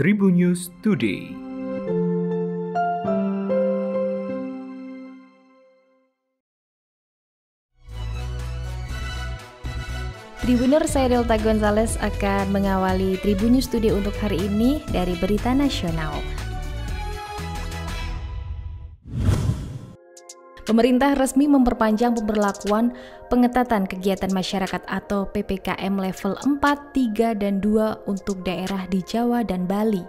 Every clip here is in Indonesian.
Tribun News Today. Tribuner, saya Delta Gonzales akan mengawali Tribun News Today untuk hari ini dari Berita Nasional. Pemerintah resmi memperpanjang pemberlakuan pengetatan kegiatan masyarakat atau PPKM level 4, 3, dan 2 untuk daerah di Jawa dan Bali.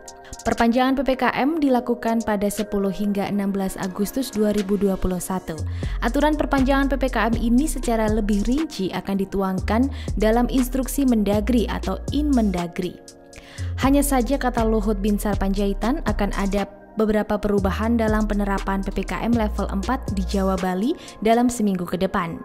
Perpanjangan PPKM dilakukan pada 10 hingga 16 Agustus 2021. Aturan perpanjangan PPKM ini secara lebih rinci akan dituangkan dalam instruksi Mendagri atau Inmendagri. Hanya saja, kata Luhut Binsar Panjaitan, akan ada beberapa perubahan dalam penerapan PPKM level 4 di Jawa Bali dalam seminggu ke depan.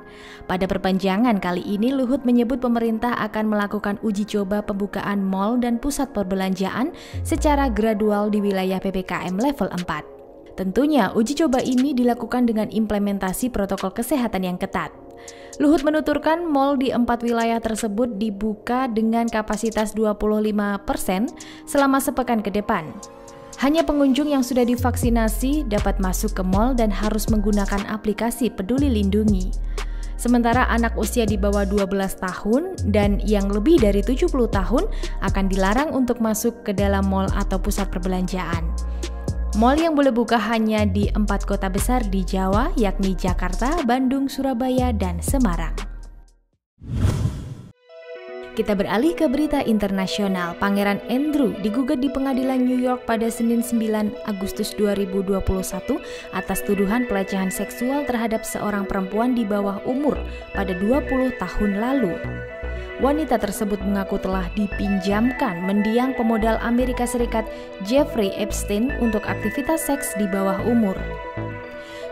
Pada perpanjangan kali ini, Luhut menyebut pemerintah akan melakukan uji coba pembukaan mal dan pusat perbelanjaan secara gradual di wilayah PPKM level 4. Tentunya uji coba ini dilakukan dengan implementasi protokol kesehatan yang ketat. Luhut menuturkan mal di 4 wilayah tersebut dibuka dengan kapasitas 25% selama sepekan ke depan. Hanya pengunjung yang sudah divaksinasi dapat masuk ke mal dan harus menggunakan aplikasi Peduli Lindungi. Sementara anak usia di bawah 12 tahun dan yang lebih dari 70 tahun akan dilarang untuk masuk ke dalam mal atau pusat perbelanjaan. Mal yang boleh buka hanya di 4 kota besar di Jawa, yakni Jakarta, Bandung, Surabaya, dan Semarang. Kita beralih ke berita internasional. Pangeran Andrew digugat di pengadilan New York pada Senin 9 Agustus 2021 atas tuduhan pelecehan seksual terhadap seorang perempuan di bawah umur pada 20 tahun lalu. Wanita tersebut mengaku telah dipinjamkan mendiang pemodal Amerika Serikat Jeffrey Epstein untuk aktivitas seks di bawah umur.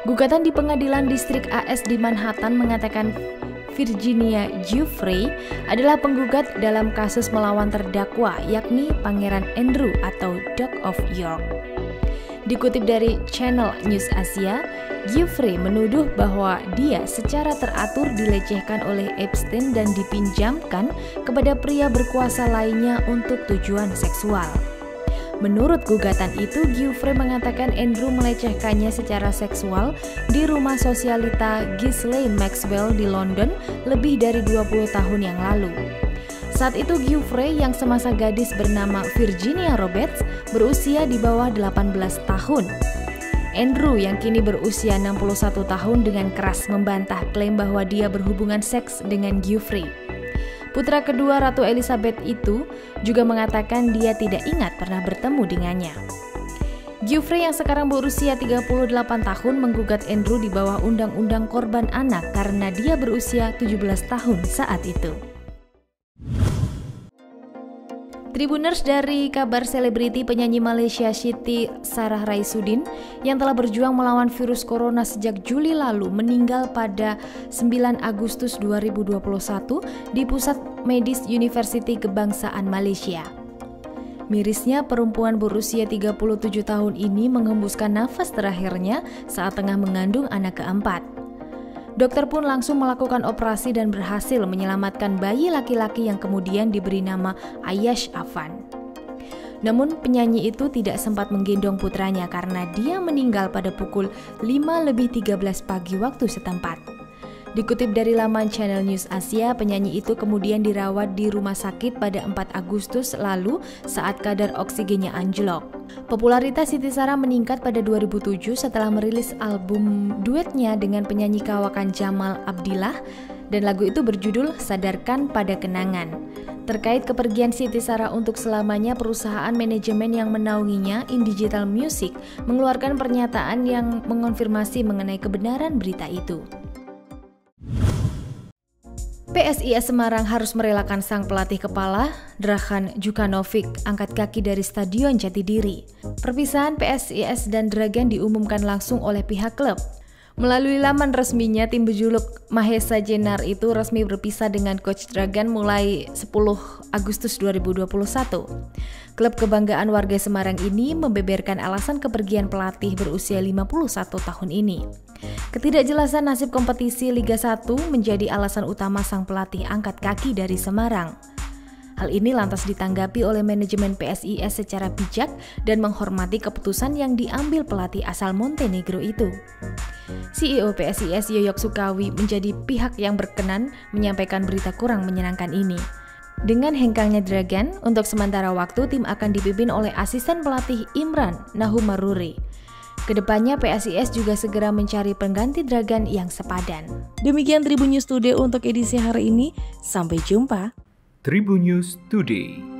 Gugatan di pengadilan distrik AS di Manhattan mengatakan Virginia Giuffre adalah penggugat dalam kasus melawan terdakwa, yakni Pangeran Andrew atau Duke of York. Dikutip dari Channel News Asia, Giuffre menuduh bahwa dia secara teratur dilecehkan oleh Epstein dan dipinjamkan kepada pria berkuasa lainnya untuk tujuan seksual. Menurut gugatan itu, Giuffre mengatakan Andrew melecehkannya secara seksual di rumah sosialita Ghislaine Maxwell di London lebih dari 20 tahun yang lalu. Saat itu Giuffre yang semasa gadis bernama Virginia Roberts berusia di bawah 18 tahun. Andrew yang kini berusia 61 tahun dengan keras membantah klaim bahwa dia berhubungan seks dengan Giuffre. Putra kedua Ratu Elizabeth itu juga mengatakan dia tidak ingat pernah bertemu dengannya. Giuffre yang sekarang berusia 38 tahun menggugat Andrew di bawah Undang-Undang Korban Anak karena dia berusia 17 tahun saat itu. Tribuners, dari kabar selebriti penyanyi Malaysia Siti Sarah Raisudin yang telah berjuang melawan virus corona sejak Juli lalu meninggal pada 9 Agustus 2021 di Pusat Medis Universiti Kebangsaan Malaysia. Mirisnya, perempuan berusia 37 tahun ini menghembuskan nafas terakhirnya saat tengah mengandung anak keempat. Dokter pun langsung melakukan operasi dan berhasil menyelamatkan bayi laki-laki yang kemudian diberi nama Ayash Afan. Namun penyanyi itu tidak sempat menggendong putranya karena dia meninggal pada pukul 5:13 pagi waktu setempat. Dikutip dari laman Channel News Asia, penyanyi itu kemudian dirawat di rumah sakit pada 4 Agustus lalu saat kadar oksigennya anjlok. Popularitas Siti Sarah meningkat pada 2007 setelah merilis album duetnya dengan penyanyi kawakan Jamal Abdillah dan lagu itu berjudul Sadarkan Pada Kenangan. Terkait kepergian Siti Sarah untuk selamanya, perusahaan manajemen yang menaunginya, InDigital Music, mengeluarkan pernyataan yang mengonfirmasi mengenai kebenaran berita itu. PSIS Semarang harus merelakan sang pelatih kepala, Dragan Djukanovic, angkat kaki dari Stadion Jatidiri. Perpisahan PSIS dan Dragan diumumkan langsung oleh pihak klub. Melalui laman resminya, tim berjuluk Mahesa Jenar itu resmi berpisah dengan Coach Dragan mulai 10 Agustus 2021. Klub kebanggaan warga Semarang ini membeberkan alasan kepergian pelatih berusia 51 tahun ini. Ketidakjelasan nasib kompetisi Liga 1 menjadi alasan utama sang pelatih angkat kaki dari Semarang. Hal ini lantas ditanggapi oleh manajemen PSIS secara bijak dan menghormati keputusan yang diambil pelatih asal Montenegro itu. CEO PSIS Yoyok Sukawi menjadi pihak yang berkenan menyampaikan berita kurang menyenangkan ini. Dengan hengkangnya Dragan, untuk sementara waktu tim akan dipimpin oleh asisten pelatih Imran Nahumaruri. Kedepannya PSIS juga segera mencari pengganti Dragan yang sepadan. Demikian Tribun News Today untuk edisi hari ini. Sampai jumpa. Tribun News Today.